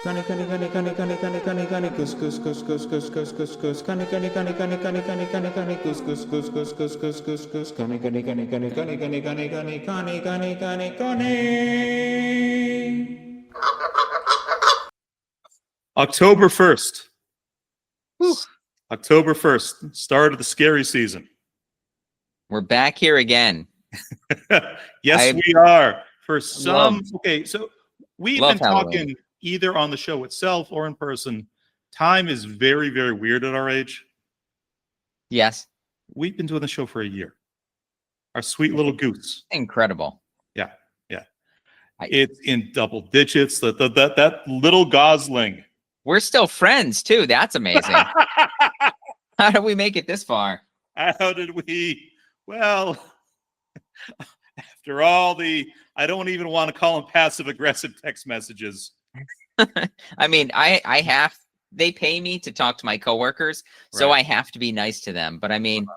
Goose, goose, goose, goose, goose, goose, goose, goose. Goose, goose, goose, goose, goose, goose, goose, goose. October 1st. October 1st, start of the scary season. We're back here again. Yes, we are. For some, so we've been talking either on the show itself or in person. Time is very, very weird at our age. Yes. We've been doing the show for a year. Our sweet little goose. Incredible. Yeah, yeah. It's in double digits. That little gosling. We're still friends, too. That's amazing. How did we make it this far? How did we? Well, after all the, I don't even want to call them passive-aggressive text messages. I mean, they pay me to talk to my coworkers, so I have to be nice to them. But I mean,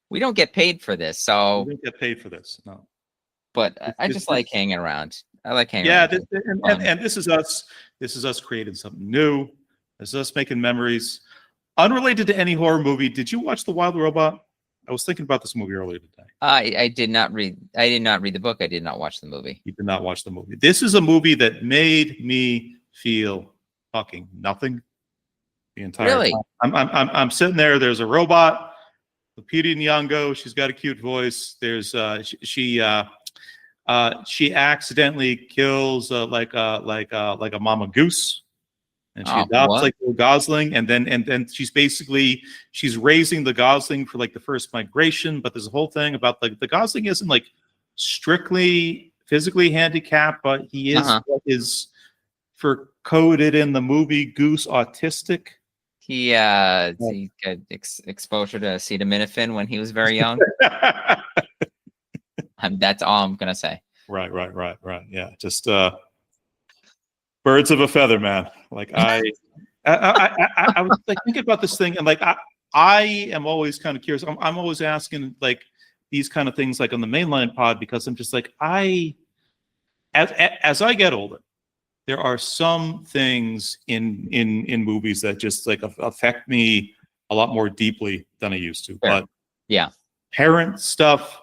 we don't get paid for this, so. We don't get paid for this, no. But I just like hanging around. I like hanging around. Yeah, and this is us. This is us creating something new. This is us making memories. Unrelated to any horror movie, did you watch The Wild Robot? I was thinking about this movie earlier today. I did not read the book. I did not watch the movie. You did not watch the movie. This is a movie that made me feel fucking nothing the entire time. I'm sitting there. There's a robot, Lupita Nyong'o. She's got a cute voice. There's she accidentally kills like a mama goose. And she adopts like a gosling, and then she's raising the gosling for like the first migration. But there's a whole thing about like the gosling isn't like strictly physically handicapped, but he is what is coded in the movie Goose autistic. He got exposure to acetaminophen when he was very young. That's all I'm gonna say. Right. Yeah, just birds of a feather, man. Like I was like thinking about this thing, and like I am always kind of curious. I'm always asking like these kind of things like on the mainline pod, because I'm just like as I get older, there are some things in movies that just like affect me a lot more deeply than I used to. But yeah, parent stuff,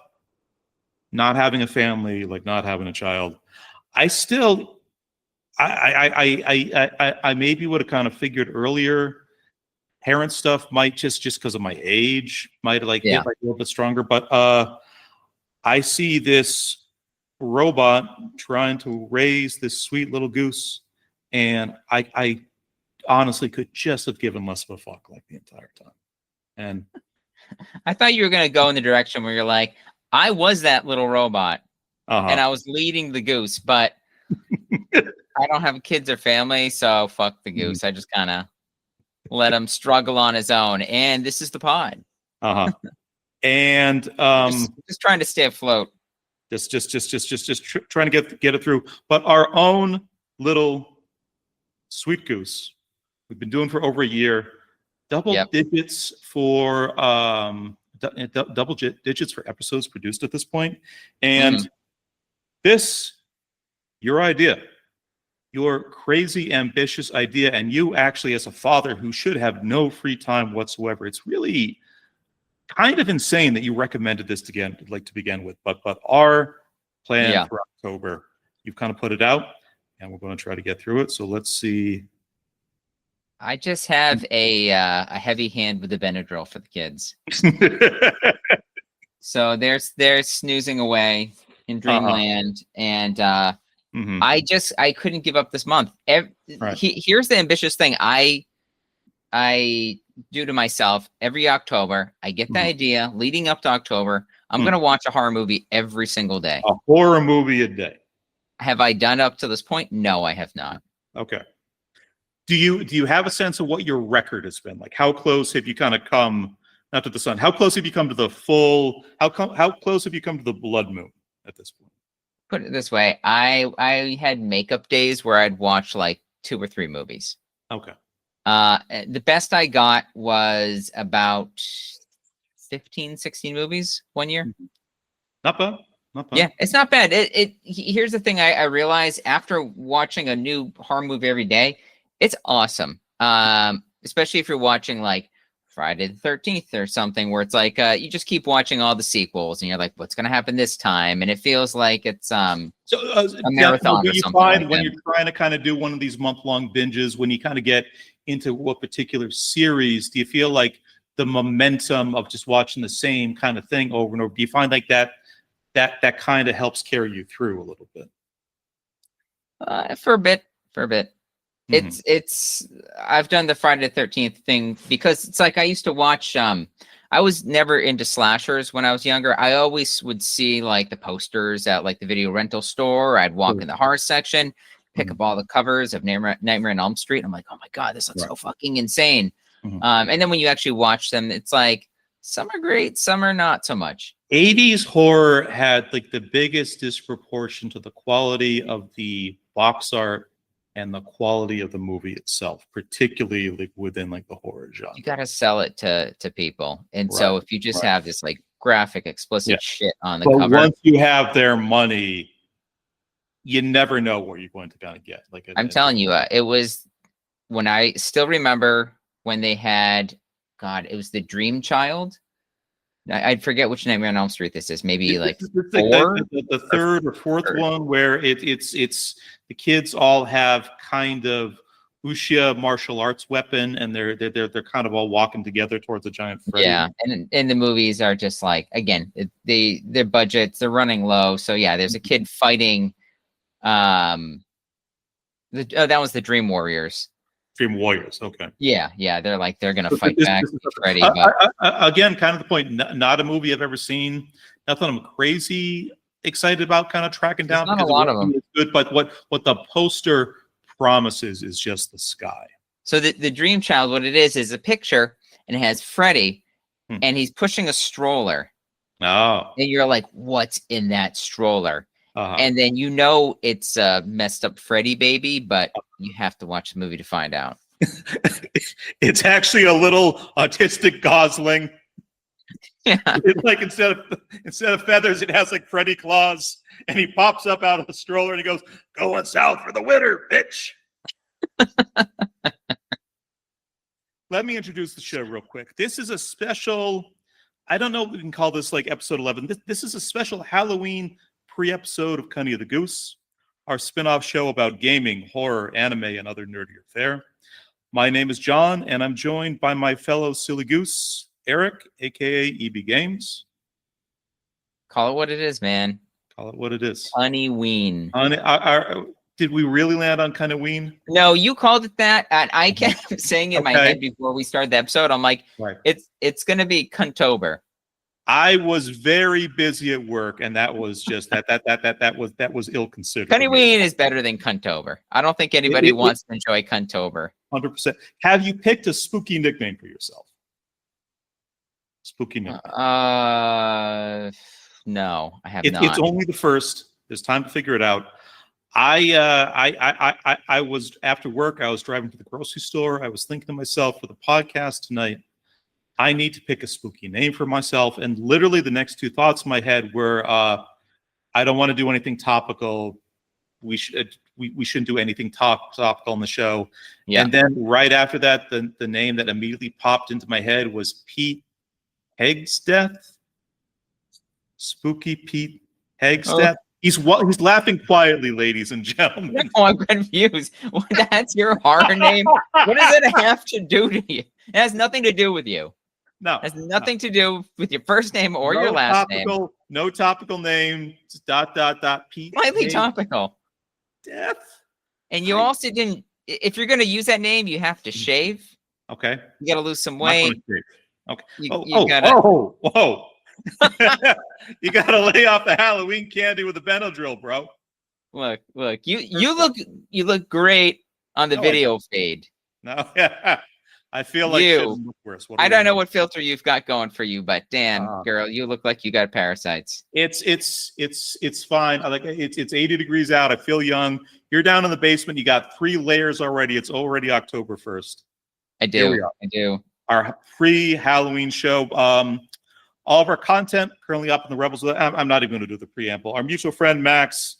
not having a family, like not having a child, I maybe would have kind of figured earlier. Parent stuff might just because of my age might like hit like a little bit stronger. But I see this robot trying to raise this sweet little goose, and I honestly could just have given less of a fuck like the entire time. And I thought you were gonna go in the direction where you're like, I was that little robot, and I was leading the goose, but I don't have kids or family, so fuck the goose. I just kind of let him struggle on his own. And this is the pod. And just trying to stay afloat. Just trying to get it through. But our own little sweet goose, we've been doing for over a year. Double digits for double digits for episodes produced at this point. And this, your idea. Your crazy, ambitious idea, and you actually, as a father who should have no free time whatsoever, it's really kind of insane that you recommended this to begin with. But our plan for October, you've kind of put it out, and we're going to try to get through it. So let's see. I just have a heavy hand with the Benadryl for the kids. So they're snoozing away in dreamland, and I couldn't give up this month. Here's the ambitious thing I do to myself every October. I get the idea leading up to October. I'm going to watch a horror movie every single day. A horror movie a day. Have I done up to this point? No, I have not. Okay. Do you have a sense of what your record has been? Like how close have you kind of come, not to the sun, how close have you come to the full, how close have you come to the blood moon at this point? Put it this way, I had makeup days where I'd watch like 2 or 3 movies. Okay. The best I got was about 15, 16 movies one year. Not bad. Yeah, it's not bad. Here's the thing I realized after watching a new horror movie every day, It's awesome. Especially if you're watching like Friday the 13th or something, where it's like you just keep watching all the sequels and you're like, what's gonna happen this time? And it feels like it's a marathon. Do or you something find like when that. you're trying to kind of do one of these month-long binges, when you kind of get into what particular series, do you feel like the momentum of just watching the same kind of thing over and over, do you find like that kind of helps carry you through a little bit? For a bit. It's I've done the Friday the 13th thing because it's like I used to watch I was never into slashers when I was younger. I always would see like the posters at like the video rental store. I'd walk in the horror section, pick up all the covers of Nightmare on Elm Street. I'm like, oh my God, this looks so fucking insane. And then when you actually watch them, it's like some are great, some are not so much. 80s horror had like the biggest disproportion to the quality of the box art and the quality of the movie itself, particularly like within like the horror genre. You got to sell it to people. And so if you just have this like graphic, explicit shit on the cover. Once you have their money, you never know what you're going to kind of get. Like I'm telling you, it was when I still remember when they had, God, it was the Dream Child. I forget which Nightmare on Elm Street this is. Maybe like the third or fourth one, where it's the kids all have kind of wuxia martial arts weapon, and they're kind of all walking together towards a giant Freddy. Yeah, and the movies are just like, again, their budgets, they're running low. So yeah, there's a kid fighting. That was the Dream Warriors. Dream Warriors. Okay. Yeah. They're gonna fight back. Freddy, again, kind of the point. Not a movie I've ever seen. Nothing I'm crazy excited about. Kind of tracking down. Not a lot of them. Is good, but what the poster promises is just the sky. So the Dream Child, what it is a picture, and it has Freddy, and he's pushing a stroller. Oh. And you're like, what's in that stroller? And then you know it's a messed up Freddy baby, but you have to watch the movie to find out. It's actually a little autistic gosling. Yeah. It's like instead of feathers, it has like Freddy claws, and he pops up out of the stroller and he goes, "Going south for the winter, bitch." Let me introduce the show real quick. This is a special, I don't know if we can call this like episode 11. This is a special Halloween pre-episode of Cunny of the Goose, our spin-off show about gaming, horror, anime, and other nerdier fare. My name is John, and I'm joined by my fellow silly goose, Eric, aka EB Games. Call it what it is, man. Call it what it is. Honeyween. Did we really land on Honeyween? No, you called it that, and I kept saying in my head before we started the episode, I'm like, it's gonna be Cuntober. I was very busy at work, and that was just that was ill-considered. Honeyween is better than Cuntober. I don't think anybody wants to enjoy Cuntober. 100%. Have you picked a spooky nickname for yourself? Spooky nickname. No, I have not. It's only the first. There's time to figure it out. I was after work. I was driving to the grocery store. I was thinking to myself, for the podcast tonight, I need to pick a spooky name for myself. And literally the next two thoughts in my head were, I don't want to do anything topical. We shouldn't do anything topical on the show. Yeah. And then right after that, the name that immediately popped into my head was Pete Hegseth. Spooky Pete Hegseth. Oh. He's laughing quietly, ladies and gentlemen. Oh, I'm confused. That's your horror name? What does it have to do to you? It has nothing to do with you. No. It has nothing to do with your first name or your last name. No topical name. Pete. Slightly topical. Death. And you also didn't, if you're going to use that name, you have to shave. Okay. You got to lose some weight. Okay. Whoa. You gotta lay off the Halloween candy with the Benadryl, bro. Look, you look great on the video feed. No, yeah. I feel like look worse. I don't know what filter you've got going for you, but damn, girl, you look like you got parasites. It's fine. I like it's 80 degrees out. I feel young. You're down in the basement. You got 3 layers already. It's already October 1st. I do. Our pre-Halloween show. All of our content currently up in the Rebels. I'm not even going to do the preamble. Our mutual friend Max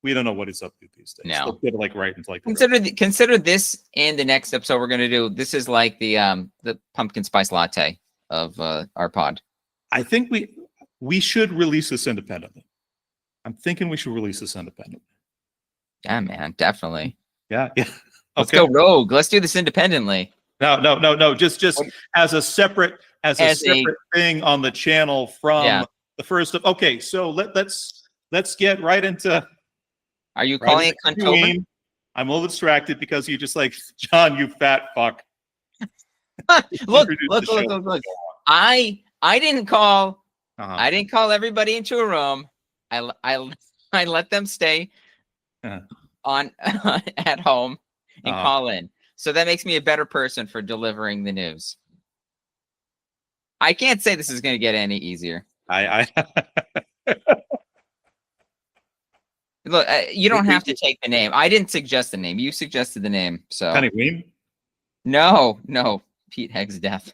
we don't know what he's up to these days. No. Let's get it like right into like consider this and the next episode we're gonna do. This is like the pumpkin spice latte of our pod. I think we should release this independently. I'm thinking we should release this independently. Yeah, man, definitely. Yeah. Let's go rogue. Let's do this independently. No. Just as a separate thing on the channel from the first of. Okay, so let's get right into. Are you calling it Cuntober? I'm a little distracted because you're just like, John, you fat fuck. Look. I didn't call. I didn't call everybody into a room. I let them stay on at home and call in. So that makes me a better person for delivering the news. I can't say this is going to get any easier. Look, you don't have to take the name. I didn't suggest the name. You suggested the name. So Cunningham? No, Pete Heg's death.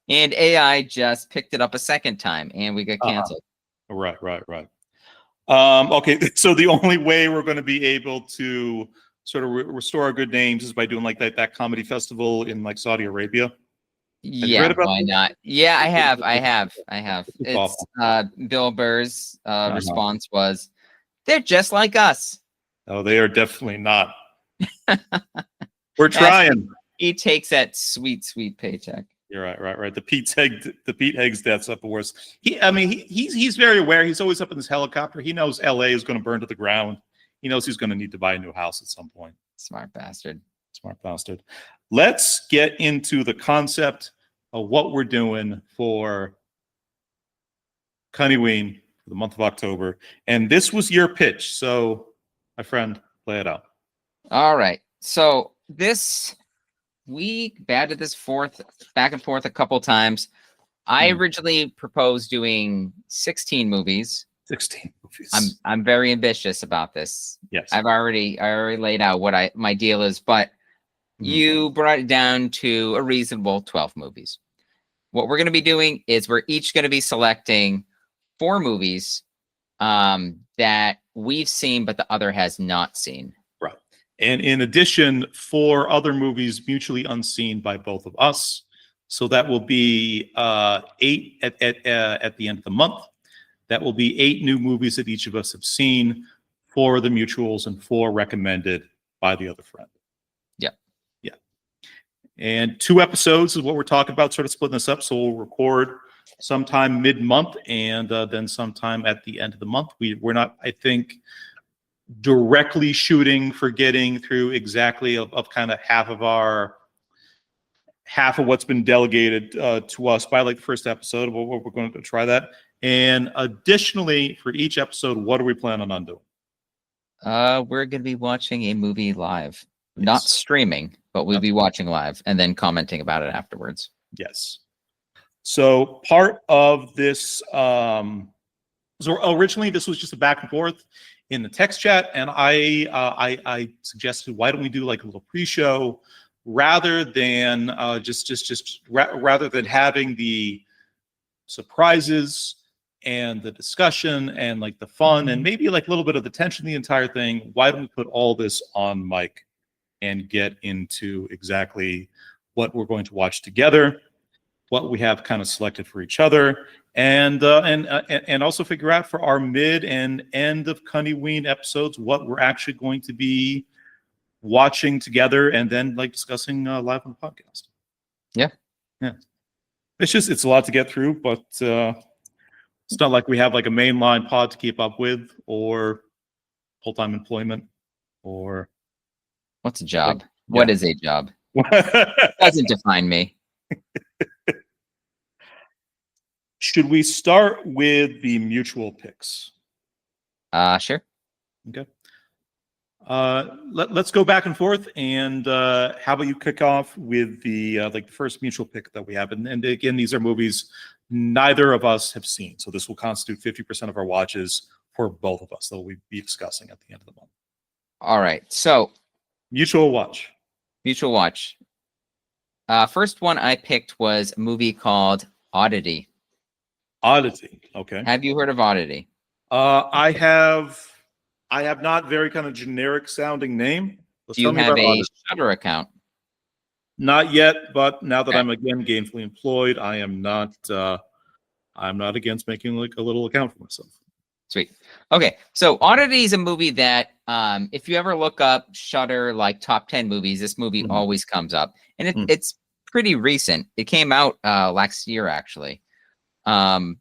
And AI just picked it up a second time, and we got canceled. Right. Okay, so the only way we're going to be able to sort of restore our good names is by doing like that comedy festival in like Saudi Arabia. Yeah, why not? Yeah, I have. It's Bill Burr's response was, "They're just like us." Oh, they are definitely not. We're trying. He takes that sweet paycheck. You're right. The Pete Heg's death's up the worst. He's very aware. He's always up in this helicopter. He knows LA is going to burn to the ground. He knows he's going to need to buy a new house at some point. Smart bastard. Let's get into the concept of what we're doing for Cunningham for the month of October. And this was your pitch. So, my friend, lay it out. All right. So we batted this back and forth a couple times. I originally proposed doing 16 movies. 16 movies. I'm very ambitious about this. Yes. I already laid out what my deal is, but you brought it down to a reasonable 12 movies. What we're going to be doing is we're each going to be selecting 4 movies that we've seen, but the other has not seen. Right. And in addition, 4 other movies mutually unseen by both of us. So that will be 8 at the end of the month. That will be 8 new movies that each of us have seen, 4 of the mutuals and 4 recommended by the other friend. Yeah. And 2 episodes is what we're talking about, sort of splitting this up. So we'll record sometime mid-month and then sometime at the end of the month. We're not, I think, directly shooting for getting through exactly of kind of half of what's been delegated to us by like the first episode. We're going to try that. And additionally, for each episode, what are we planning on doing? We're going to be watching a movie live, not streaming, but we'll be watching live and then commenting about it afterwards. Yes. So part of this, so originally this was just a back and forth in the text chat, and I suggested, why don't we do like a little pre-show rather than rather than having the surprises and the discussion and like the fun and maybe like a little bit of the tension, the entire thing. Why don't we put all this on mic and get into exactly what we're going to watch together, what we have kind of selected for each other, and also figure out for our mid and end of Cunnyween episodes what we're actually going to be watching together and then like discussing live on the podcast. Yeah. It's a lot to get through, but it's not like we have like a mainline pod to keep up with or full-time employment or what's a job? What is a job? Doesn't define me. Should we start with the mutual picks? Sure. Okay. Let's go back and forth, and how about you kick off with the like the first mutual pick that we have, and again, these are movies neither of us have seen, so this will constitute 50% of our watches for both of us that we'll be discussing at the end of the month. All right, so mutual watch. First one I picked was a movie called Oddity. Oddity. Okay. Have you heard of Oddity? I have I have not. Very kind of generic sounding name. Do you have a Shudder account? Not yet, but now that I'm again gainfully employed, I am not. I'm not against making like a little account for myself. Sweet. Okay, so Oddity is a movie that, if you ever look up Shudder like top 10 movies, this movie always comes up, and it's pretty recent. It came out last year, actually. So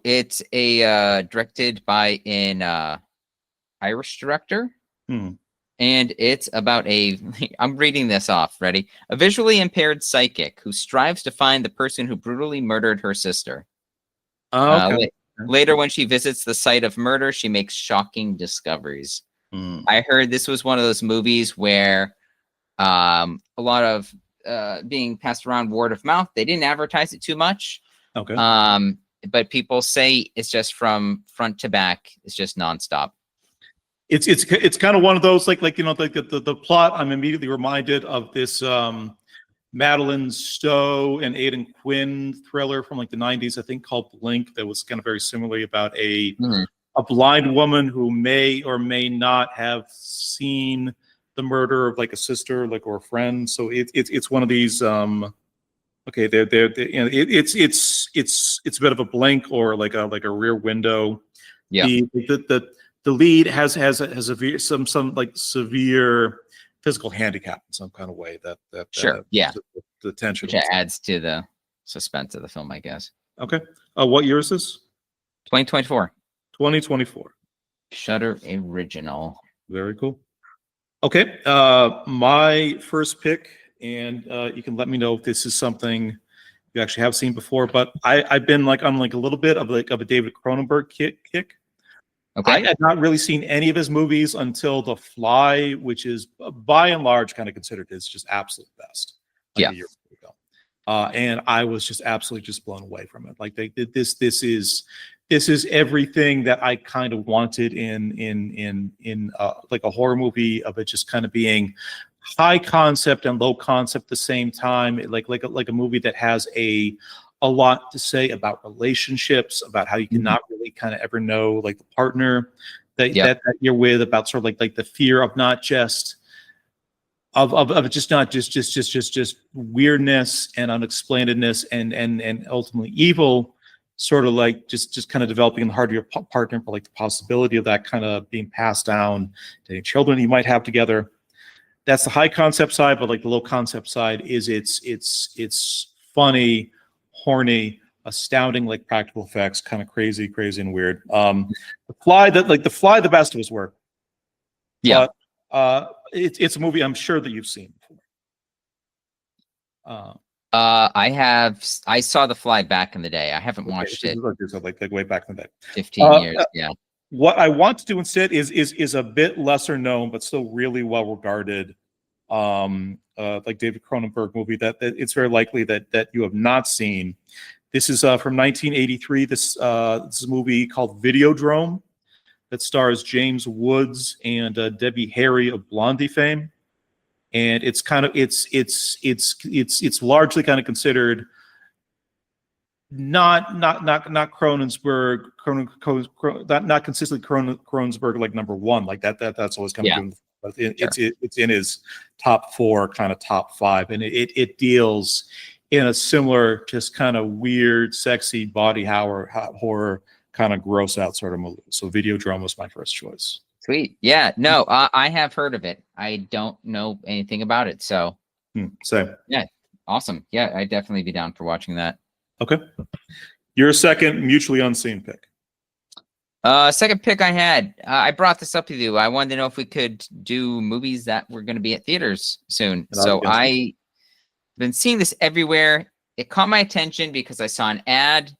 it's a directed by an Irish director, and it's about a. I'm reading this off. Ready? A visually impaired psychic who strives to find the person who brutally murdered her sister. Okay. Later, when she visits the site of murder, she makes shocking discoveries. I heard this was one of those movies where a lot of being passed around word of mouth. They didn't advertise it too much. Okay. But people say it's just from front to back. It's just nonstop. It's kind of one of those like the plot. I'm immediately reminded of this Madeline Stowe and Aidan Quinn thriller from like the 90s, I think, called Blink, that was kind of very similarly about a blind woman who may or may not have seen the murder of like a sister, like, or a friend. So it's one of these okay, it's a bit of a Blink or like a Rear Window. Yeah. The lead has some like severe physical handicap in some kind of way that the tension, which adds to the suspense of the film, I guess. Okay. What year is this? 2024. 2024. Shudder original. Very cool. Okay. My first pick, and you can let me know if this is something you actually have seen before, but I've been like on like a little bit of a David Cronenberg kick. Okay. I had not really seen any of his movies until The Fly, which is by and large kind of considered his just absolute best. Like a year ago. And I was just absolutely just blown away from it. Like this is everything that I kind of wanted in like a horror movie, of it just kind of being high concept and low concept at the same time. Like a movie that has a lot to say about relationships, about how you cannot really kind of ever know like the partner that you're with, about sort of like the fear of not just of just not just weirdness and unexplainedness and ultimately evil, sort of like just kind of developing in the heart of your partner, but like the possibility of that kind of being passed down to any children you might have together. That's the high concept side, but like the low concept side is it's funny, horny, astounding, like practical effects, kind of crazy and weird. The Fly, the best of his work. Yeah. But it's a movie I'm sure that you've seen before. I saw The Fly back in the day. I haven't watched it. Like way back in the day. 15 years, yeah. What I want to do instead is a bit lesser known, but still really well regarded, like David Cronenberg movie that it's very likely that you have not seen. This is from 1983. This is a movie called Videodrome that stars James Woods and Debbie Harry of Blondie fame, and it's kind of it's largely kind of considered not Cronenberg, not consistently Cronenberg like number one, like that's always kind of. But it's in his top 4, kind of top 5, and it deals in a similar, just kind of weird, sexy body horror, kind of gross out sort of movie. So Videodrome was my first choice. Sweet, yeah. No, I have heard of it. I don't know anything about it, so same. Yeah, awesome. Yeah, I'd definitely be down for watching that. Okay, your second mutually unseen pick. Second pick I had, I brought this up with you. I wanted to know if we could do movies that were going to be at theaters soon. So I've been seeing this everywhere. It caught my attention because I saw an ad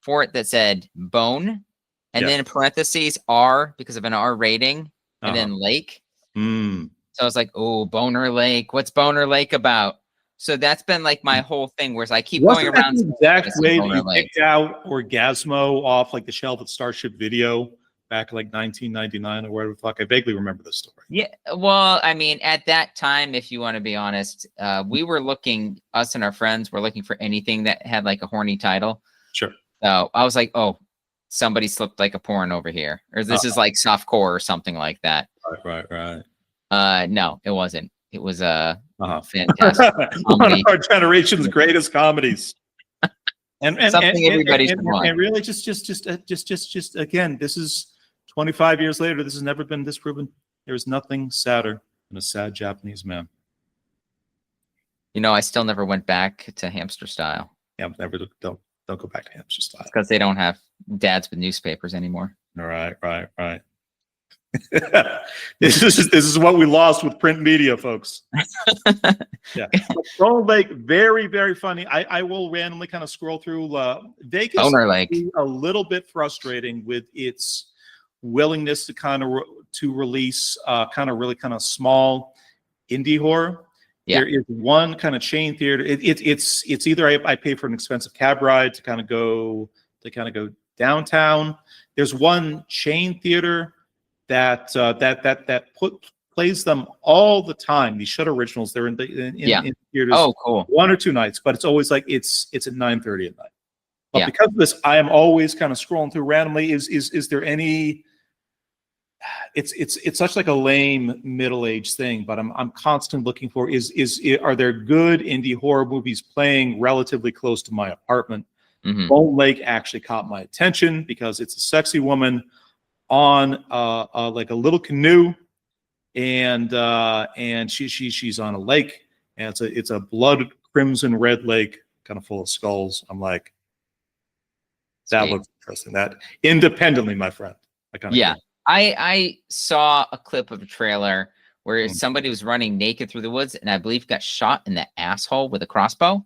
for it that said Bone, and then in parentheses R, because of an R rating, and then Lake. So I was like, oh, Boner Lake. What's Boner Lake about? So that's been like my whole thing, where I keep going around. The exact way that you picked out Orgasmo off like the shelf at Starship Video back in like 1999 or whatever the fuck. I vaguely remember this story. Yeah, well, I mean, at that time, if you want to be honest, we were looking, us and our friends were looking for anything that had like a horny title. Sure. So I was like, oh, somebody slipped like a porn over here, or this is like softcore or something like that. Right. No, it wasn't. It was a fantastic one of our generation's greatest comedies. And something everybody should want. And really, just again, this is 25 years later. This has never been disproven. There is nothing sadder than a sad Japanese man. You know, I still never went back to Hamster Style. Yeah, never. Don't go back to Hamster Style because they don't have dads with newspapers anymore. Right. This is what we lost with print media, folks. Yeah, Stone Lake, very, very funny. I will randomly kind of scroll through. Vegas is a little bit frustrating with its willingness to kind of release kind of really kind of small indie horror. Yeah. There is one kind of chain theater. It's either I pay for an expensive cab ride to kind of go downtown. There's one chain theater that plays them all the time. These Shudder originals, they're in theaters. Oh, cool. 1 or 2 nights, but it's always like it's at 9:30 at night. But because of this, I am always kind of scrolling through randomly. Is there any? It's such like a lame middle-aged thing, but I'm constantly looking for are there good indie horror movies playing relatively close to my apartment? Bone Lake actually caught my attention because it's a sexy woman on like a little canoe, and she's on a lake, and it's a blood crimson red lake, kind of full of skulls. I'm like, that looks interesting. That independently, my friend. I saw a clip of a trailer where somebody was running naked through the woods, and I believe got shot in the asshole with a crossbow.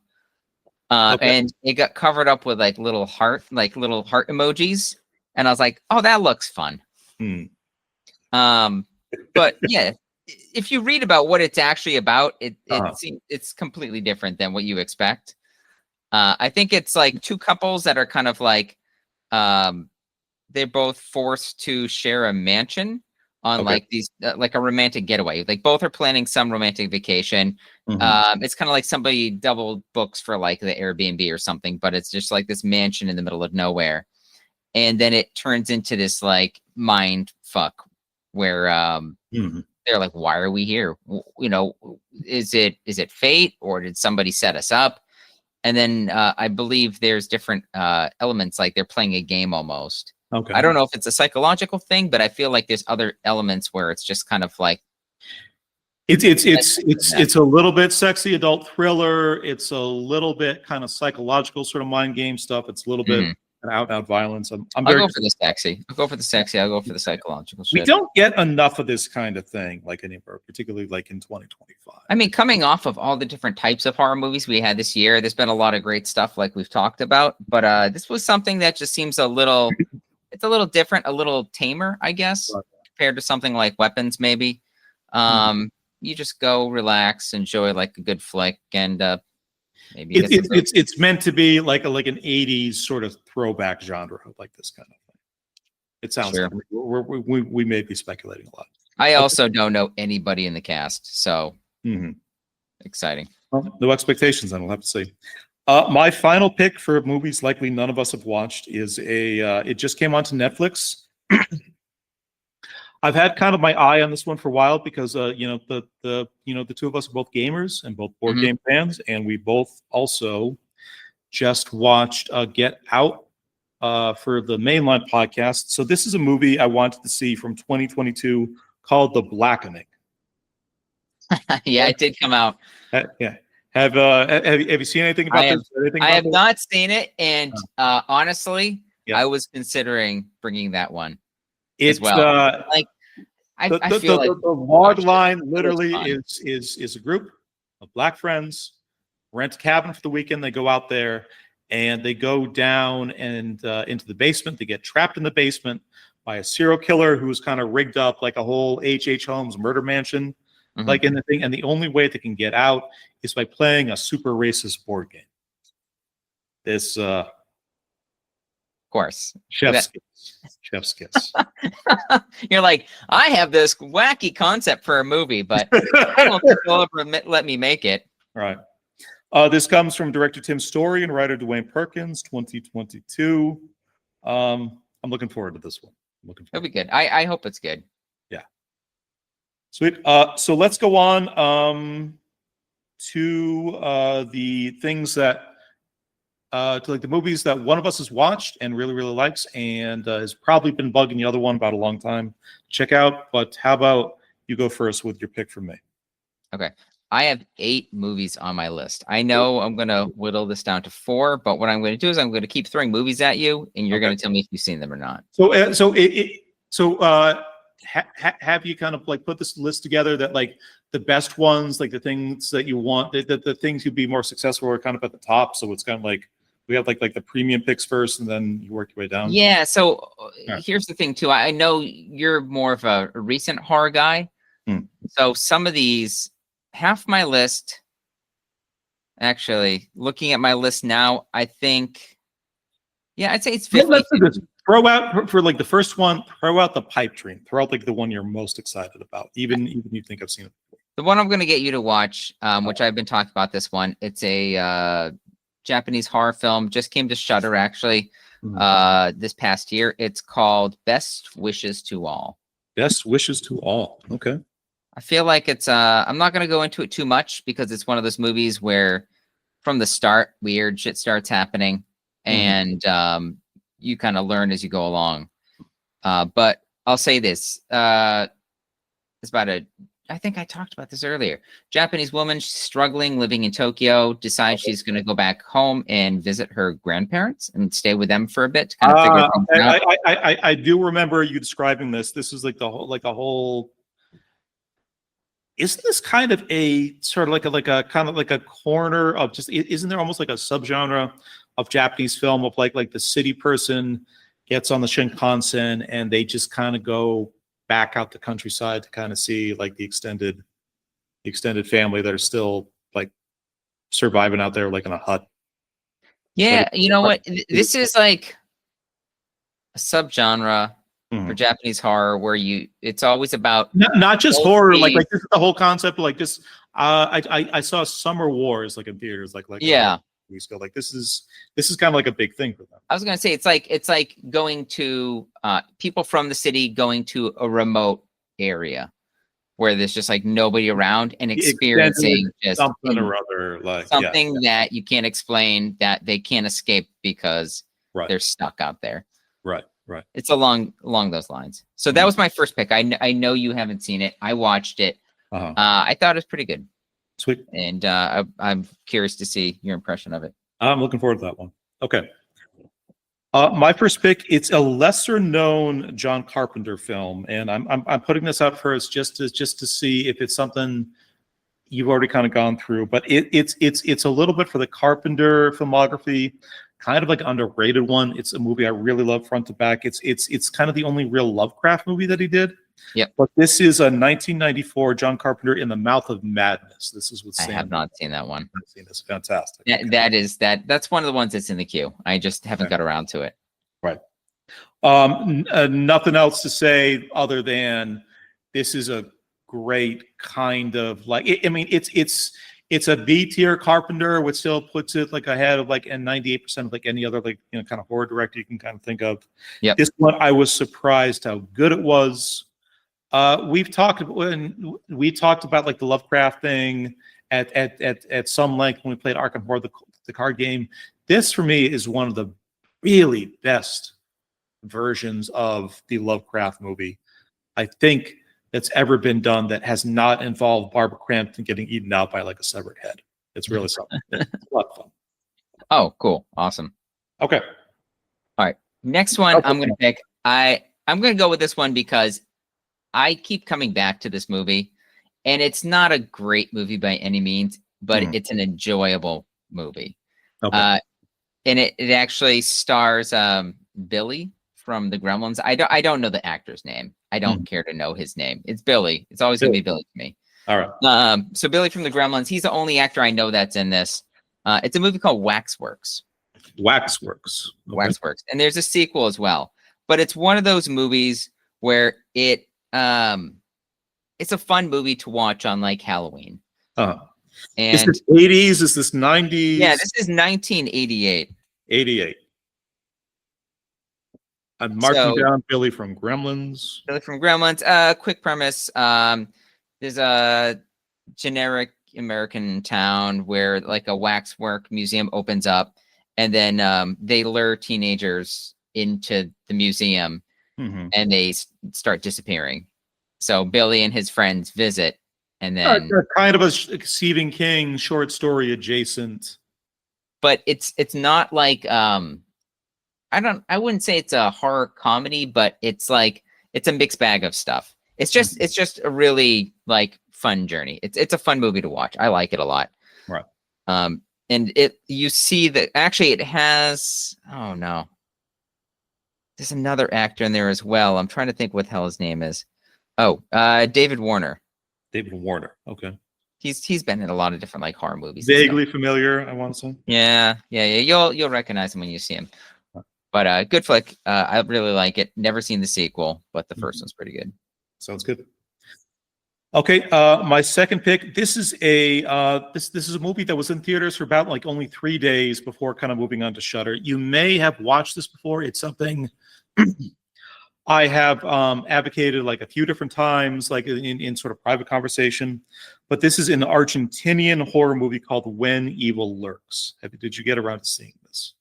And it got covered up with like little heart emojis. And I was like, oh, that looks fun. But yeah, if you read about what it's actually about, it's completely different than what you expect. I think it's like 2 couples that are kind of like, they're both forced to share a mansion on like these, like a romantic getaway. Like both are planning some romantic vacation. It's kind of like somebody double books for like the Airbnb or something, but it's just like this mansion in the middle of nowhere. And then it turns into this like mind fuck where they're like, why are we here? You know, is it fate, or did somebody set us up? And then I believe there's different elements, like they're playing a game almost. I don't know if it's a psychological thing, but I feel like there's other elements where it's just kind of like it's a little bit sexy adult thriller. It's a little bit kind of psychological sort of mind game stuff. It's a little bit out violence. I'll go for the sexy. I'll go for the sexy. I'll go for the psychological shit. We don't get enough of this kind of thing, like anywhere, particularly like in 2025. I mean, coming off of all the different types of horror movies we had this year, there's been a lot of great stuff like we've talked about, but this was something that just seems a little different, a little tamer, I guess, compared to something like Weapons, maybe. You just go relax, enjoy like a good flick, and maybe it's meant to be like an 80s sort of throwback genre, like this kind of thing. It sounds like we may be speculating a lot. I also don't know anybody in the cast, so exciting. Well, no expectations, then we'll have to see. My final pick for movies likely none of us have watched is it just came onto Netflix. I've had kind of my eye on this one for a while because the 2 of us are both gamers and both board game fans, and we both also just watched Get Out for the mainline podcast. So this is a movie I wanted to see from 2022 called The Blackening. Yeah, it did come out. Yeah. Have you seen anything about this? I have not seen it, and honestly, I was considering bringing that one. It's as well. Like I feel like the log line literally is a group of black friends rent a cabin for the weekend. They go out there and they go down and into the basement. They get trapped in the basement by a serial killer who's kind of rigged up like a whole H.H. Holmes murder mansion, like in the thing. And the only way they can get out is by playing a super racist board game. This of course. Chef's kiss. You're like, I have this wacky concept for a movie, but I don't think they'll ever let me make it. All right. This comes from director Tim Story and writer Dwayne Perkins, 2022. I'm looking forward to this one. I'm looking It'll forward. be good. I hope it's good. Yeah. Sweet. So let's go on to the things that to like the movies that one of us has watched and really likes, and has probably been bugging the other one about a long time to check out. But how about you go first with your pick from me? Okay. I have 8 movies on my list. I know I'm going to whittle this down to 4, but what I'm going to do is I'm going to keep throwing movies at you, and you're going to tell me if you've seen them or not. So, have you kind of like put this list together that like the best ones, like the things that you want, the things you'd be more successful are kind of at the top. So it's kind of like we have like the premium picks first, and then you work your way down. Yeah. So here's the thing too. I know you're more of a recent horror guy. So some of these, half my list, actually looking at my list now, I think, yeah, I'd say it's 50. Let's do this. Throw out for like the first one, throw out the pipe dream. Throw out like the one you're most excited about, even you think I've seen it before. The one I'm going to get you to watch, which I've been talking about this one. It's a Japanese horror film. Just came to Shudder actually this past year. It's called Best Wishes to All. Best Wishes to All. Okay. I feel like it's I'm not going to go into it too much because it's one of those movies where from the start weird shit starts happening and you kind of learn as you go along. But I'll say this. It's about I think I talked about this earlier. Japanese woman struggling, living in Tokyo, decides she's going to go back home and visit her grandparents and stay with them for a bit to kind of figure things out. I do remember you describing this. This is like the whole. Isn't this kind of a sort of like a kind of like a corner of just? Isn't there almost like a subgenre of Japanese film of like the city person gets on the Shinkansen and they just kind of go back out the countryside to kind of see like the extended family that are still like surviving out there like in a hut. Yeah, like, you know what? This is like a subgenre for Japanese horror where it's always about not just horror, like this is the whole concept. Like this, I saw Summer Wars like in theaters, like yeah. Weeks ago. Like this is kind of like a big thing for them. I was gonna say it's like going to people from the city going to a remote area where there's just like nobody around and experiencing just something or other, like something that you can't explain, that they can't escape because they're stuck out there. Right. It's along those lines. So that was my first pick. I know you haven't seen it. I watched it. I thought it was pretty good. Sweet. And I'm curious to see your impression of it. I'm looking forward to that one. Okay. My first pick, it's a lesser known John Carpenter film, and I'm putting this out first just to see if it's something you've already kind of gone through. But it's a little bit for the Carpenter filmography, kind of like an underrated one. It's a movie I really love front to back. It's kind of the only real Lovecraft movie that he did. Yep. But this is a 1994 John Carpenter, In the Mouth of Madness. This is with Sandberg. I have not seen that one. I've seen this. Fantastic. That's one of the ones that's in the queue. I just haven't got around to it. Right. Nothing else to say other than this is a great kind of like. It's a B tier Carpenter, which still puts it like ahead of like 98% of like any other like kind of horror director you can kind of think of. Yeah. This one I was surprised how good it was. We talked about like the Lovecraft thing at some length when we played Arkham Horror, the card game. This for me is one of the really best versions of the Lovecraft movie I think that's ever been done that has not involved Barbara Crampton getting eaten out by like a severed head. It's really something. It's a lot of fun. Oh, cool. Awesome. Okay. All right. Next one I'm going to pick. I'm going to go with this one because I keep coming back to this movie, and it's not a great movie by any means, but it's an enjoyable movie. Okay. And it actually stars Billy from the Gremlins. I don't know the actor's name. I don't care to know his name. It's Billy. It's always going to be Billy to me. All right. So Billy from the Gremlins, he's the only actor I know that's in this. It's a movie called Waxworks. Waxworks. Okay. Waxworks. And there's a sequel as well. But it's one of those movies where it's a fun movie to watch on like Halloween. And is And this 80s? Is this 90s? yeah, this is 1988. 88. I'm marking down Billy from Gremlins. Billy from Gremlins. Quick premise. There's a generic American town where like a waxwork museum opens up, and then they lure teenagers into the museum, and they start disappearing. So Billy and his friends visit, and then kind of a Stephen King short story adjacent. But it's not like I wouldn't say it's a horror comedy, but it's like it's a mixed bag of stuff. It's just a really like fun journey. It's a fun movie to watch. I like it a lot. Right. And you see that actually it has, oh no, there's another actor in there as well. I'm trying to think what the hell his name is. Oh, David Warner. David Warner. Okay. He's been in a lot of different like horror movies. Vaguely familiar, I want to say. Yeah. You'll recognize him when you see him. But good flick. I really like it. Never seen the sequel, but the first one's pretty good. Sounds good. Okay, my second pick. This is a this is a movie that was in theaters for about like only 3 days before kind of moving on to Shudder. You may have watched this before. It's something I have advocated like a few different times, like in sort of private conversation. But this is an Argentinian horror movie called When Evil Lurks. Did you get around to seeing this?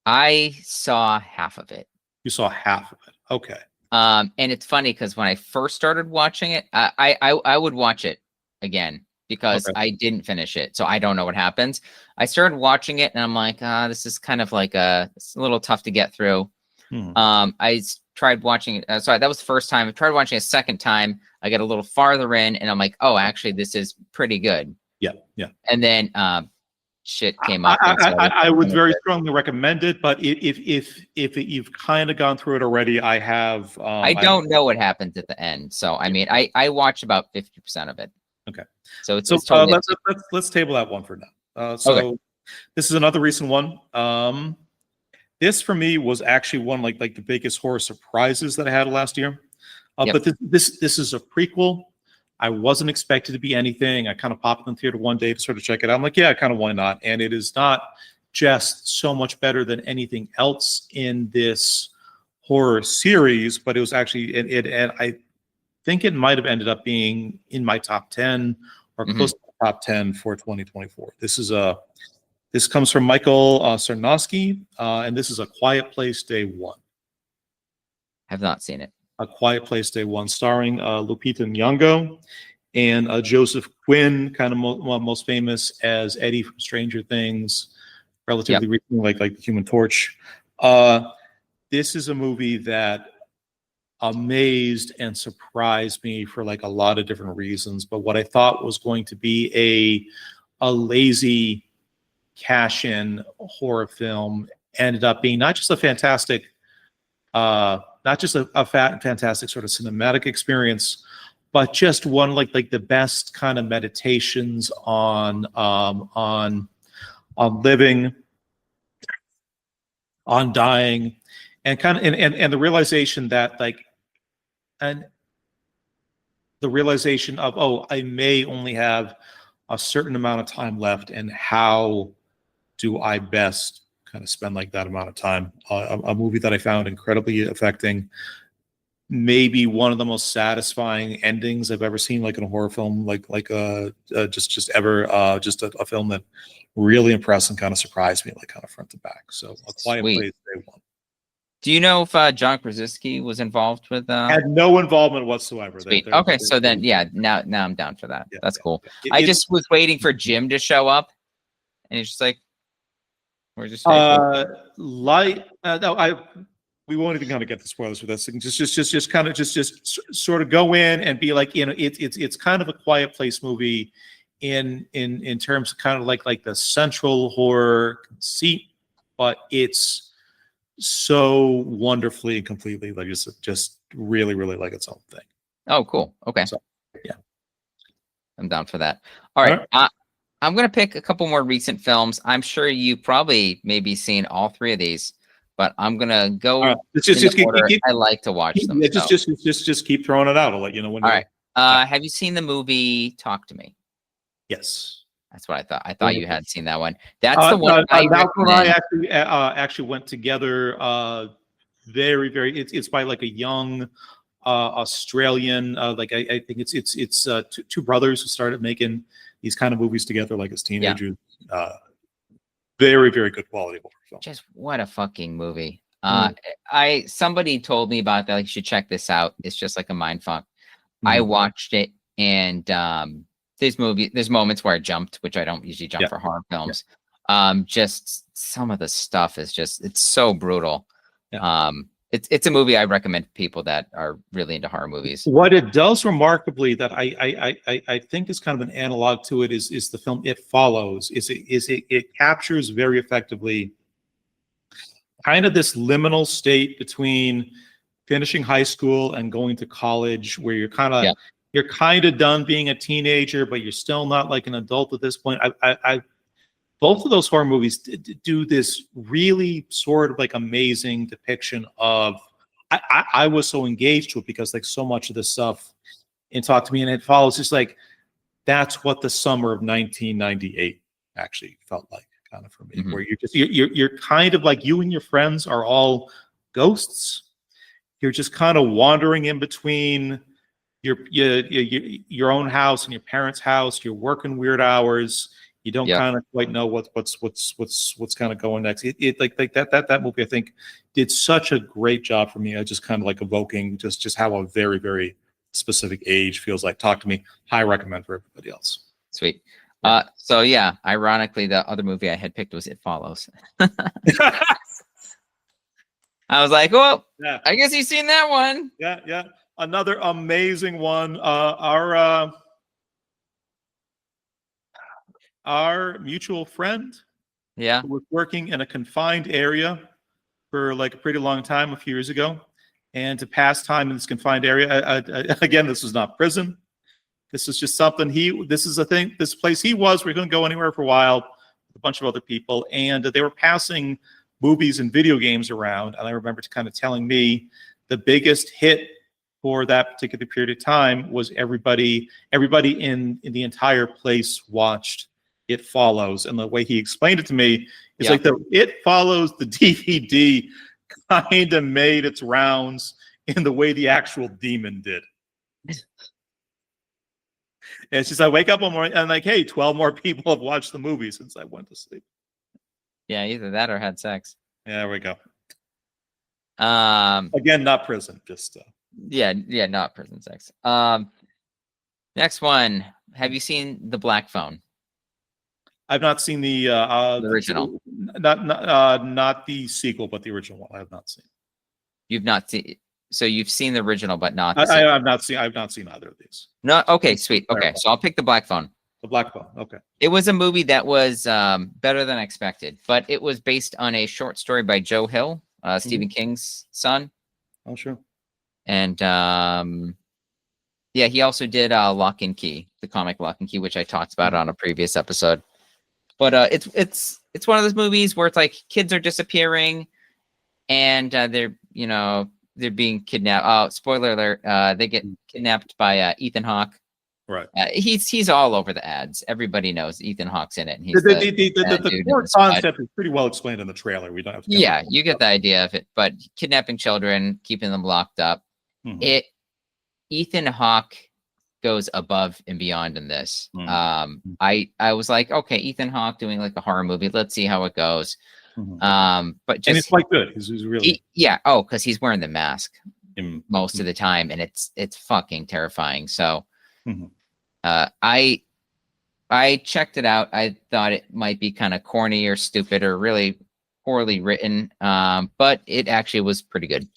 I saw half of it. You saw half of it. Okay. And it's funny because when I first started watching it, I would watch it again because I didn't finish it, so I don't know what happens. I started watching it and I'm like, this is kind of like it's a little tough to get through. I tried watching it. Sorry, that was the first time. I tried watching it a second time. I get a little farther in and I'm like, oh, actually, this is pretty good. Yeah. And then shit came up. I would very strongly recommend it, but if you've kind of gone through it already, I have. I don't know what happens at the end, so I mean, I watched about 50% of it. Okay, so it's totally let's table that one for now. This is another recent one. This for me was actually one like the biggest horror surprises that I had last year. But this is a prequel. I wasn't expected to be anything. I kind of popped in the theater one day to sort of check it out. I'm like, yeah, kind of why not? And it is not just so much better than anything else in this horror series, but it was actually and I think it might have ended up being in my top 10 or close to the top 10 for 2024. This comes from Michael Sarnoski, and this is A Quiet Place Day One. Have not seen it. A Quiet Place Day One, starring Lupita Nyong'o and Joseph Quinn, kind of most famous as Eddie from Stranger Things, relatively recently, like the Human Torch. This is a movie that amazed and surprised me for like a lot of different reasons. But what I thought was going to be a lazy cash-in horror film ended up being not just a fantastic. Not just a fantastic sort of cinematic experience, but just one like the best kind of meditations on living, on dying, and kind of and the realization that the realization of I may only have a certain amount of time left, and how do I best kind of spend like that amount of time. A movie that I found incredibly affecting, maybe one of the most satisfying endings I've ever seen, like in a horror film, just ever. Just a film that really impressed and kind of surprised me, like kind of front to back. So A Quiet Place Day One. Do you know if John Krasinski was involved with? Had no involvement whatsoever. Sweet. Okay, so then now I'm down for that. That's cool. I just was waiting for Jim to show up, and he's just like. We won't even kind of get the spoilers for this. Just sort of go in and be like, it's kind of a Quiet Place movie in terms of kind of like the central horror conceit, but it's so wonderfully and completely like just really like its own thing. Oh, cool. Okay. So, yeah, I'm down for that. All right. I'm going to pick a couple more recent films. I'm sure you probably maybe seen all three of these, but I'm going to go. I like to watch them. Just keep throwing it out. I'll let you know when. All right. Have you seen the movie Talk to Me? Yes. That's what I thought. I thought you had seen that one. That's the one. That's when I actually went together very, very. It's by like a young Australian. Like I think it's two brothers who started making these kind of movies together, like as teenagers. Very, very good quality horror film. Just what a fucking movie. Somebody told me about that. Like, you should check this out. It's just like a mind fuck. I watched it, and there's moments where I jumped, which I don't usually jump for horror films. Just some of the stuff is it's so brutal. It's a movie I recommend to people that are really into horror movies. What it does remarkably that I think is kind of an analog to it is the film It Follows. It captures very effectively kind of this liminal state between finishing high school and going to college, where you're kind of done being a teenager, but you're still not like an adult at this point. Both of those horror movies do this really sort of like amazing depiction of. I was so engaged to it because like so much of this stuff in Talk to Me and It Follows is like that's what the summer of 1998 actually felt like, kind of for me, where you're kind of like you and your friends are all ghosts. You're just kind of wandering in between your own house and your parents' house. You're working weird hours. You don't kind of quite know what's kind of going next. It like that movie I think did such a great job for me. I just kind of like evoking just how a very, very specific age feels like. Talk to Me. High recommend for everybody else. Sweet. So yeah, ironically, the other movie I had picked was It Follows. I was like, well, I guess you've seen that one. Yeah. Another amazing one. Our mutual friend, who was working in a confined area for like a pretty long time a few years ago, and to pass time in this confined area. Again, this was not prison. This is just something this place he was. We couldn't go anywhere for a while with a bunch of other people, and they were passing movies and video games around. And I remember kind of telling me the biggest hit for that particular period of time was everybody in the entire place watched It Follows. And the way he explained it to me is like It Follows, the DVD kind of made its rounds in the way the actual demon did. And it's just I wake up one morning and like, hey, 12 more people have watched the movie since I went to sleep. Yeah, either that or had sex. Yeah, there we go. Again, not prison, just not prison sex. Next one. Have you seen The Black Phone? I've not seen the original. Not the sequel, but the original one. I have not seen. You've not seen. So you've seen the original, but not. I've not seen either of these. No. Okay. Sweet. Okay. So I'll pick The Black Phone. The Black Phone. Okay. It was a movie that was better than expected, but it was based on a short story by Joe Hill, Stephen King's son. Oh, sure. And he also did Lock and Key, the comic Lock and Key, which I talked about on a previous episode. But it's one of those movies where it's like kids are disappearing, and they're being kidnapped. Oh, spoiler alert! They get kidnapped by Ethan Hawke. Right. He's all over the ads. Everybody knows Ethan Hawke's in it. And he's the core concept is pretty well explained in the trailer. We don't have to. You get the idea of it. But kidnapping children, keeping them locked up. Ethan Hawke goes above and beyond in this. I was like, okay, Ethan Hawke doing like a horror movie. Let's see how it goes. But just and it's quite good. He's really because he's wearing the mask most of the time, and it's fucking terrifying. So I checked it out. I thought it might be kind of corny or stupid or really poorly written, but it actually was pretty good.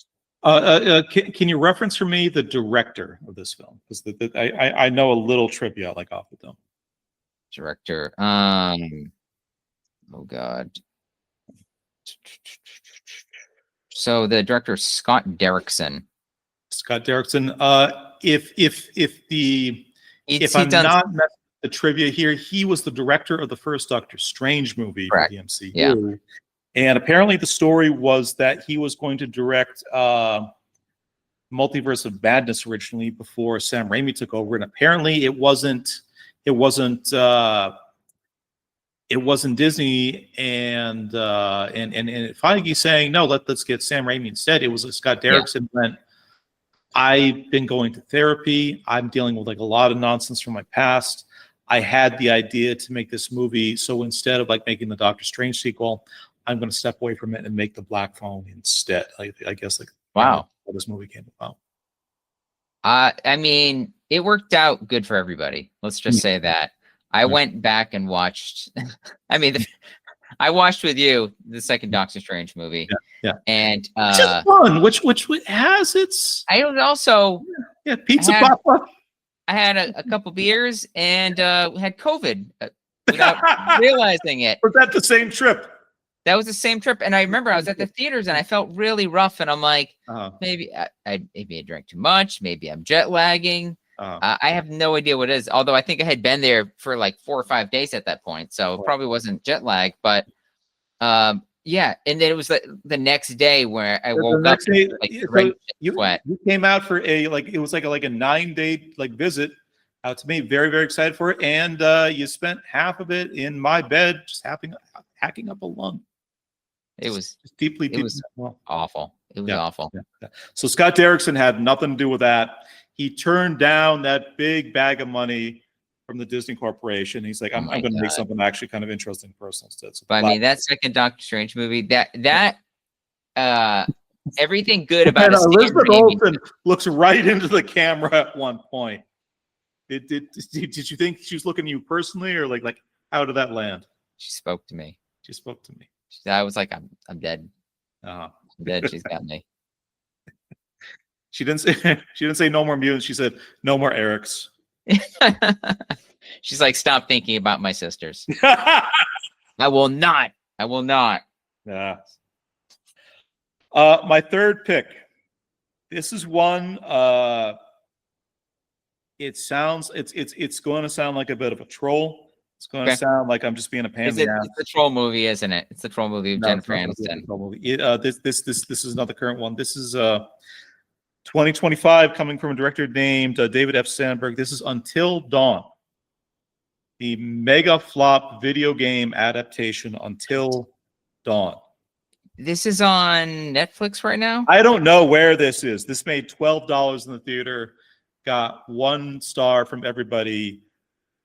Can you reference for me the director of this film? Because I know a little trivia like off the dome. Director. Oh God. So the director is Scott Derrickson. Scott Derrickson. If I'm not messing with the trivia here, he was the director of the first Doctor Strange movie for the MCU. Yeah. And apparently the story was that he was going to direct Multiverse of Madness originally before Sam Raimi took over. And apparently it wasn't it wasn't Disney, and Feige saying no, let's get Sam Raimi instead. It was Scott Derrickson went. I've been going to therapy. I'm dealing with like a lot of nonsense from my past. I had the idea to make this movie, so instead of like making the Doctor Strange sequel, I'm going to step away from it and make the Black Phone instead. I guess like wow, how this movie came about. I mean, it worked out good for everybody. Let's just say that. I went back and watched. I mean, I watched with you the second Doctor Strange movie. Yeah. And which is fun. Which has its. I was also pizza papa. I had a couple beers and had COVID without realizing it. Was that the same trip? That was the same trip, and I remember I was at the theaters and I felt really rough, and I'm like, maybe I drank too much, maybe I'm jet lagging. I have no idea what it is. Although I think I had been there for like 4 or 5 days at that point, so it probably wasn't jet lag. But yeah, and then it was the next day where I woke up day, like you came out for it was like a 9-day like visit out to me. Very, very excited for it, and you spent half of it in my bed just hacking up a lung. It was deeply awful. It was awful. Yeah. So Scott Derrickson had nothing to do with that. He turned down that big bag of money from the Disney Corporation. He's like, I'm going to make something actually kind of interesting and personal instead. So but I mean, that second Doctor Strange movie, that everything good about it. Elizabeth Olsen looks right into the camera at one point. Did you think she was looking at you personally, or like how did that land? She spoke to me. She spoke to me. I was like, I'm dead. I'm dead. She's got me. She didn't say no more mutants. She said no more Erics. She's like, stop thinking about my sisters. I will not. Yeah. My third pick. This is one. It's going to sound like a bit of a troll. It's going to sound like I'm just being a pain in the ass. It's a troll movie, isn't it? It's a troll movie of Jennifer Aniston. This is not the current one. This is 2025, coming from a director named David F. Sandberg. This is Until Dawn, the mega flop video game adaptation. Until Dawn. This is on Netflix right now. I don't know where this is. This made $12 in the theater. Got 1 star from everybody.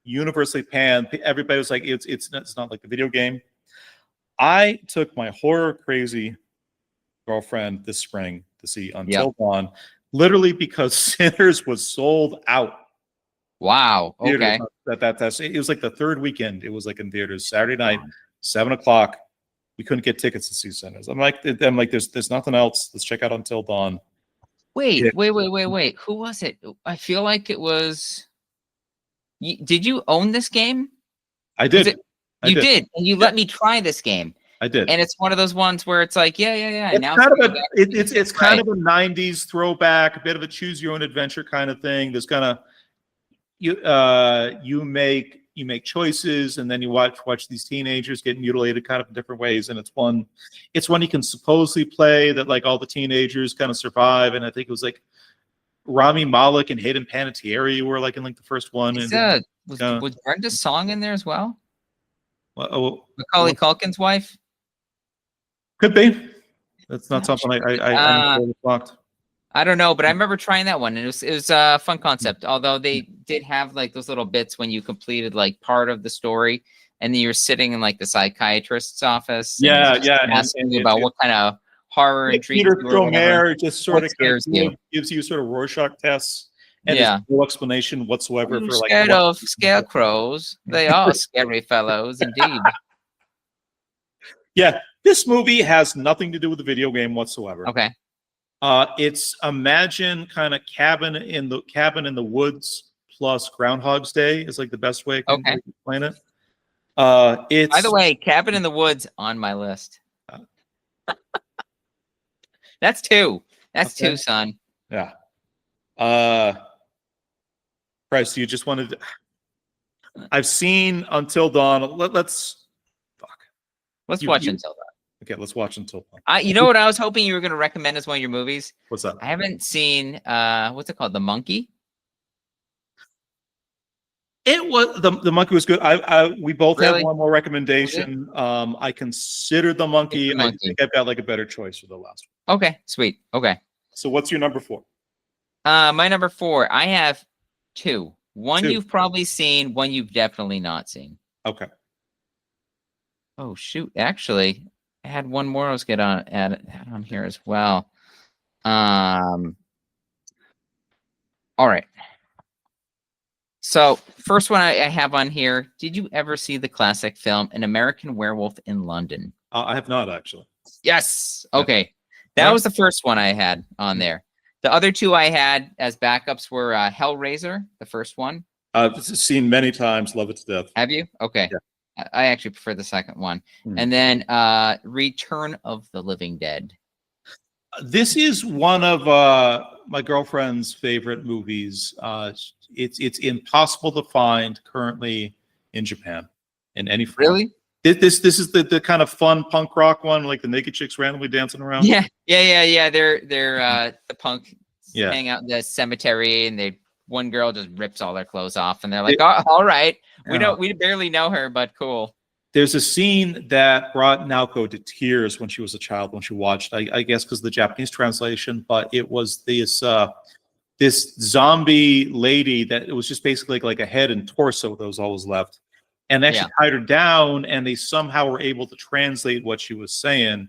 Universally panned. Everybody was like, it's not like the video game. I took my horror crazy girlfriend this spring to see Until Dawn, literally because Sinners was sold out. Wow. Okay. That's it was like the third weekend. It was like in theaters Saturday night, 7:00. We couldn't get tickets to see Sinners. I'm like, there's nothing else. Let's check out Until Dawn. Wait. Who was it? I feel like it was. Did you own this game? I did. You did, and you let me try this game. I did, and it's one of those ones where it's like, yeah. It's kind of a '90s throwback, a bit of a choose your own adventure kind of thing. There's kind of you make choices, and then you watch these teenagers get mutilated kind of in different ways. And it's one you can supposedly play that like all the teenagers kind of survive. And I think it was like Rami Malek and Hayden Panettiere were like in like the first one. Was Brenda's song in there as well? Macaulay Well, Culkin's wife? Could be. That's not something I blocked. I don't know, but I remember trying that one, and it was a fun concept. Although they did have like those little bits when you completed like part of the story, and then you're sitting in like the psychiatrist's office. Yeah, asking you about what kind of horror and Peter Stormare just sort of gives you sort of Rorschach tests, and there's no explanation whatsoever for like scared of scarecrows. They are scary fellows, indeed. Yeah, this movie has nothing to do with the video game whatsoever. Okay. It's imagine kind of cabin in the woods plus Groundhog's Day is like the best way I can explain it. It's, by the way, Cabin in the Woods on my list. That's 2. That's 2, son. Yeah. Bryce, you just wanted to... I've seen Until Dawn. Let's watch Until Dawn. Okay, let's watch Until Dawn. You know what I was hoping you were going to recommend as one of your movies? What's that? I haven't seen what's it called? The Monkey? It was the monkey was good. We both Really? have one more recommendation. I considered the monkey, and I think I've got like a better choice for the last one. Okay, sweet. Okay. So what's your number 4? My number 4, I have 2. One 2. you've probably seen, one you've definitely not seen. Okay. Oh shoot! Actually, I had one more I was get on add on here as well. All right. So first one I have on here. Did you ever see the classic film An American Werewolf in London? I have not actually. Yes. Okay. That was the first one I had on there. The other 2 I had as backups were Hellraiser, the first one. I've seen many times. Love it to death. Have you? Okay. Yeah. I actually prefer the second one. And then Return of the Living Dead. This is one of my girlfriend's favorite movies. It's impossible to find currently in Japan in any form. Really? This is the kind of fun punk rock one, like the naked chicks randomly dancing around. Yeah. They're the punk hang out in the cemetery, and one girl just rips all their clothes off, and they're like, "Oh, all right, we barely know her, but cool." There's a scene that brought Naoko to tears when she was a child when she watched. I guess because the Japanese translation, but it was this zombie lady that it was just basically like a head and torso that was always left. And they actually tied her down, and they somehow were able to translate what she was saying.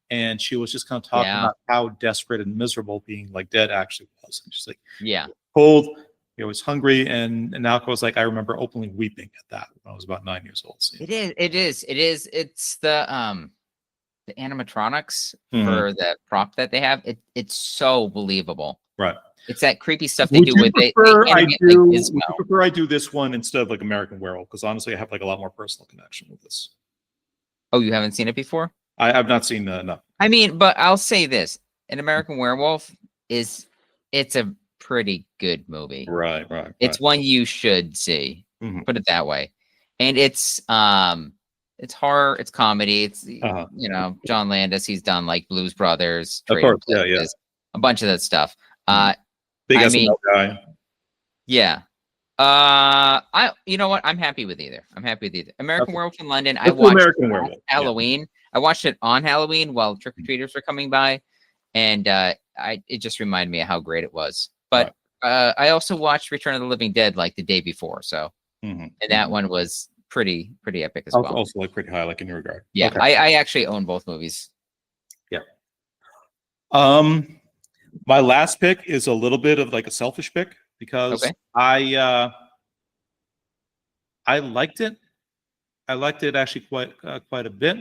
And she was just kind of talking about how desperate and miserable being like dead actually was. And she's like, cold, I was hungry. And Naoko was like, I remember openly weeping at that when I was about 9 years old. So, It is. It's the animatronics for the prop that they have. It's so believable. Right. It's that creepy stuff they do with it. Would you prefer I do this one instead of like American Werewolf? Because honestly, I have like a lot more personal connection with this. Oh, you haven't seen it before? I've not seen no. I mean, but I'll say this: An American Werewolf it's a pretty good movie. Right. It's one you should see. Put it that way. And it's horror, it's comedy, it's John Landis. He's done like Blues Brothers, of course, a bunch of that stuff. Big SNL guy. Yeah. You know what? I'm happy with either. American Werewolf in London. I watched American Werewolf. Halloween. Yeah. I watched it on Halloween while trick-or-treaters were coming by, and it just reminded me of how great it was. But I also watched Return of the Living Dead like the day before, so and that one was pretty epic as well. Also like pretty high, like in your regard. Yeah, okay. I actually own both movies. Yeah. My last pick is a little bit of like a selfish pick because I liked it. I liked it actually quite a bit.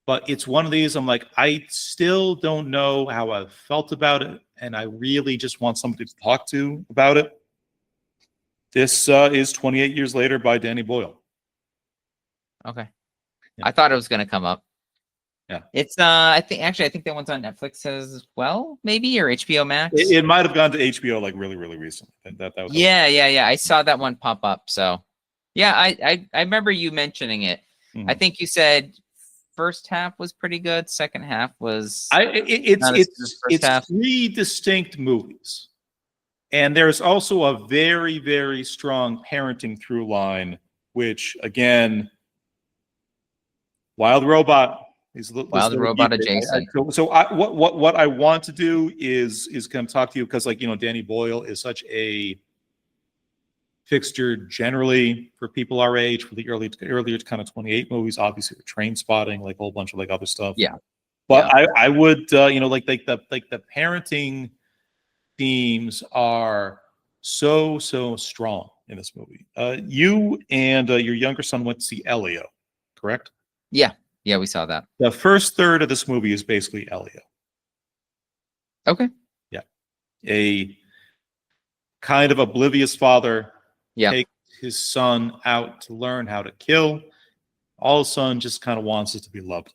But it's one of these, I'm like, I still don't know how I felt about it, and I really just want somebody to talk to about it. This is 28 Years Later by Danny Boyle. Okay. Yeah. I thought it was going to come up. Yeah. It's I think that one's on Netflix as well, maybe, or HBO Max. It might have gone to HBO like really recently. That was yeah. I saw that one pop up. So yeah, I remember you mentioning it. I think you said first half was pretty good. Second half was it's 3 distinct movies. And there's also a very, very strong parenting through line, which again, Wild Robot. Wild Robot adjacent. So what I want to do is kind of talk to you because Danny Boyle is such a fixture generally for people our age, for the earlier kind of 28 movies, obviously with Train Spotting, like a whole bunch of like other stuff. Yeah. But I would like the parenting themes are so strong in this movie. You and your younger son went to see Elio, correct? Yeah, we saw that. The first third of this movie is basically Elio. Okay. Yeah. A kind of oblivious father takes his son out to learn how to kill. All his son just kind of wants it to be loved.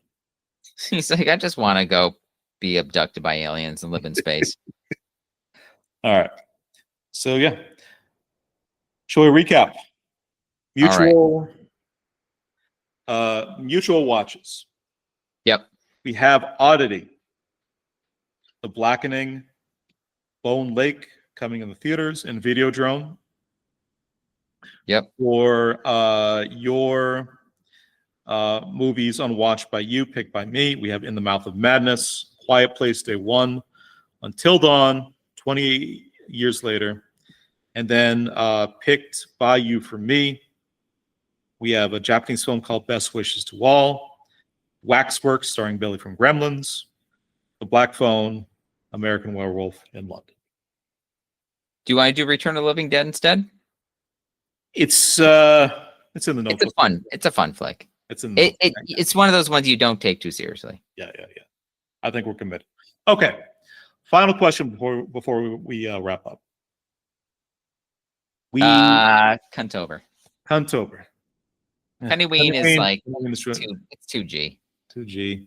He's like, I just want to go be abducted by aliens and live in space. All right. So, yeah. Shall we recap? Mutual watches. Yep. We have Oddity, The Blackening, Bone Lake coming in the theaters, and Videodrome. Yep. For your movies unwatched by you, picked by me, we have In the Mouth of Madness, Quiet Place Day 1, Until Dawn, 28 years later. And then picked by you for me, we have a Japanese film called Best Wishes to All, Waxwork starring Billy from Gremlins, The Black Phone, American Werewolf in London. Do I do Return of the Living Dead instead? It's in the notes. It's a fun flick. It's in the it's one of those ones you don't take too seriously. Yeah. I think we're committed. Okay. Final question before we wrap up. Cuntober. Cuntober. Pennyween is like it's 2G. 2G.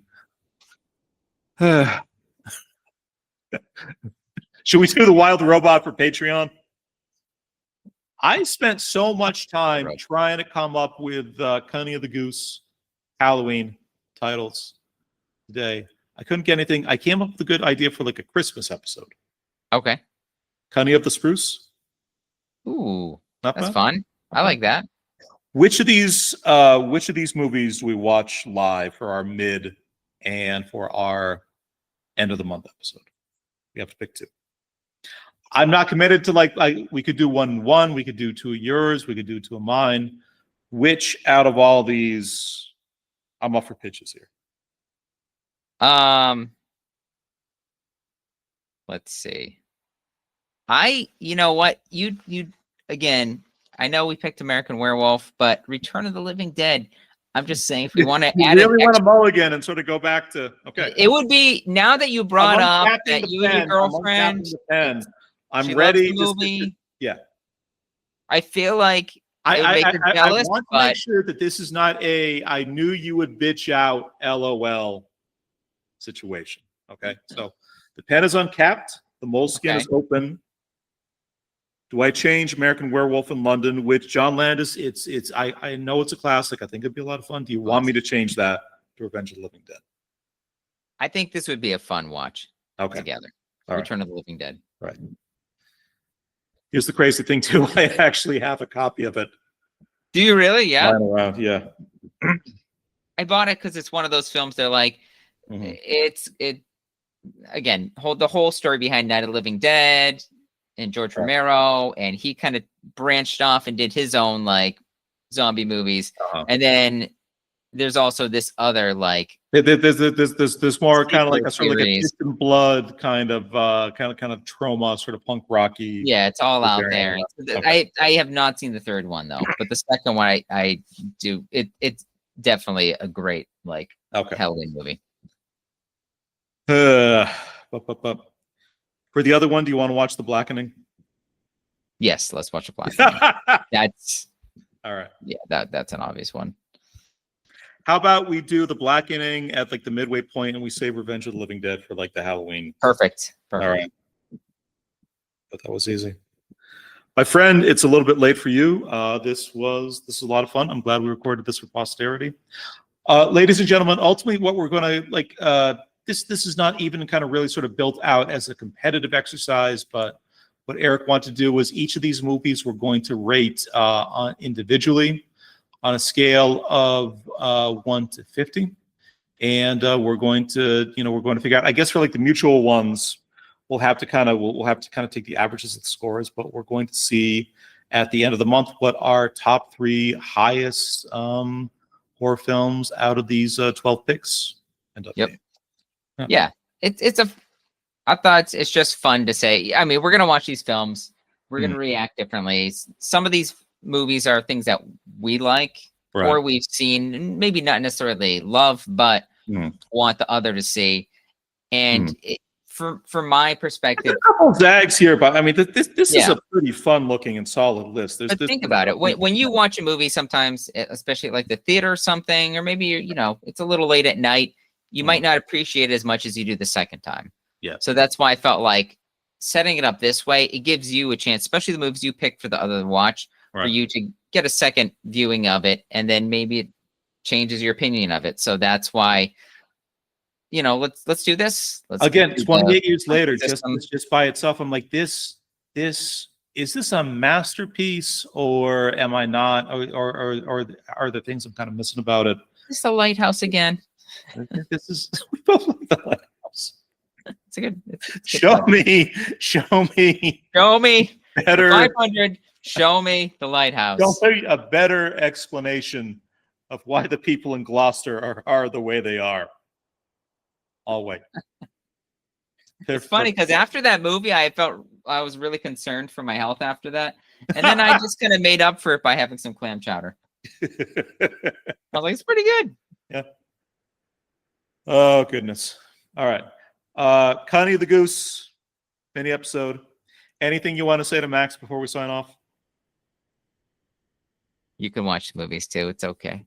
Should we do the Wild Robot for Patreon? I spent so much time trying to come up with Cunning of the Goose, Halloween titles today. I couldn't get anything. I came up with a good idea for like a Christmas episode. Okay. Cunning of the Spruce. Ooh, Not that's bad. fun. I like that. Which of these movies do we watch live for our mid and for our end of the month episode? We have to pick two. I'm not committed to like we could do 1 and 1, we could do 2 of yours, we could do 2 of mine. Which out of all these, I'm up for pitches here. Let's see. You know what? You again, I know we picked American Werewolf, but Return of the Living Dead, I'm just saying if we want to add really want to mulligan and sort of go back to it would be now that you brought up that you and your girlfriend I'm ready. Yeah. I feel like I want to make sure that this is not I knew you would bitch out LOL situation. Okay. So the pen is uncapped. The moleskin is open. Do I change American Werewolf in London with John Landis? I know it's a classic. I think it'd be a lot of fun. Do you want me to change that to Revenge of the Living Dead? I think this would be a fun watch together. Return of the Living Dead. Right. Here's the crazy thing too. I actually have a copy of it. Do you really? Yeah. Lying around. Yeah. I bought it because it's one of those films. They're like, again, the whole story behind Night of the Living Dead and George Romero, and he kind of branched off and did his own like zombie movies, and then there's also this other like there's more kind of like a sort of like a Fist and Blood kind of trauma, sort of punk rocky. Yeah, it's all out there. I have not seen the third one though, but the second one I do. It's definitely a great like Halloween movie. For the other one, do you want to watch The Blackening? Yes, let's watch The Blackening. That's all right. Yeah, that's an obvious one. How about we do The Blackening at like the midway point, and we save Revenge of the Living Dead for like the Halloween? Perfect. All right. But that was easy. My friend, it's a little bit late for you. This was a lot of fun. I'm glad we recorded this for posterity. Ladies and gentlemen, ultimately what we're going to like, this is not even kind of really sort of built out as a competitive exercise, but what Eric wanted to do was each of these movies we're going to rate individually on a scale of 1 to 50, and we're going to figure out. I guess for like the mutual ones, we'll have to kind of take the averages of the scores, but we're going to see at the end of the month what our top 3 highest horror films out of these 12 picks end up being. Yeah, I thought it's just fun to say. I mean, we're gonna watch these films. We're gonna react differently. Some of these movies are things that we like or we've seen, maybe not necessarily love, but want the other to see. And from my perspective, a couple zags here, but I mean, this is a pretty fun looking and solid list. But think about it. When you watch a movie, sometimes, especially like the theater or something, or maybe it's a little late at night, you might not appreciate it as much as you do the second time. Yeah. So that's why I felt like setting it up this way, it gives you a chance, especially the movies you pick for the other watch, for you to get a second viewing of it, and then maybe it changes your opinion of it. So that's why, let's do this. Again, 28 years later, just by itself, I'm like, this is this a masterpiece or am I not? Or are there things I'm kind of missing about it? It's the lighthouse again. This is we both like the lighthouse. It's a good. It's Show me better 500. Show me the lighthouse. Show me a better explanation of why the people in Gloucester are the way they are. I'll wait. It's funny because after that movie, I was really concerned for my health after that, and then I just kind of made up for it by having some clam chowder. I was like, it's pretty good. Yeah. Oh goodness. All right. Connie the Goose, mini episode. Anything you want to say to Max before we sign off? You can watch the movies too. It's okay.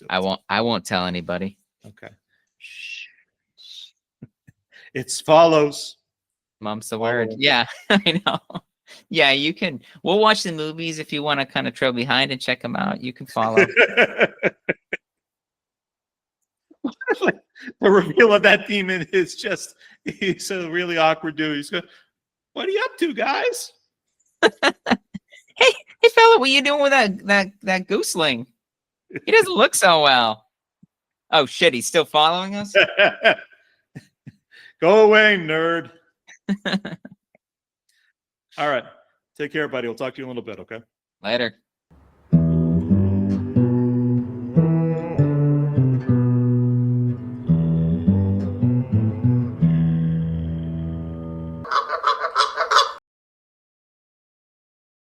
I won't tell anybody. Okay. Shh. It's follows. Mum's the word. Yeah, I know. Yeah, you can. We'll watch the movies if you want to kind of trail behind and check them out. You can follow. The reveal of that demon is just, he's a really awkward dude. He's going, what are you up to, guys? Hey, fella, what are you doing with that gooseling? He doesn't look so well. Oh, shit, he's still following us? Go away, nerd. All right. Take care, buddy. We'll talk to you in a little bit, okay? Later.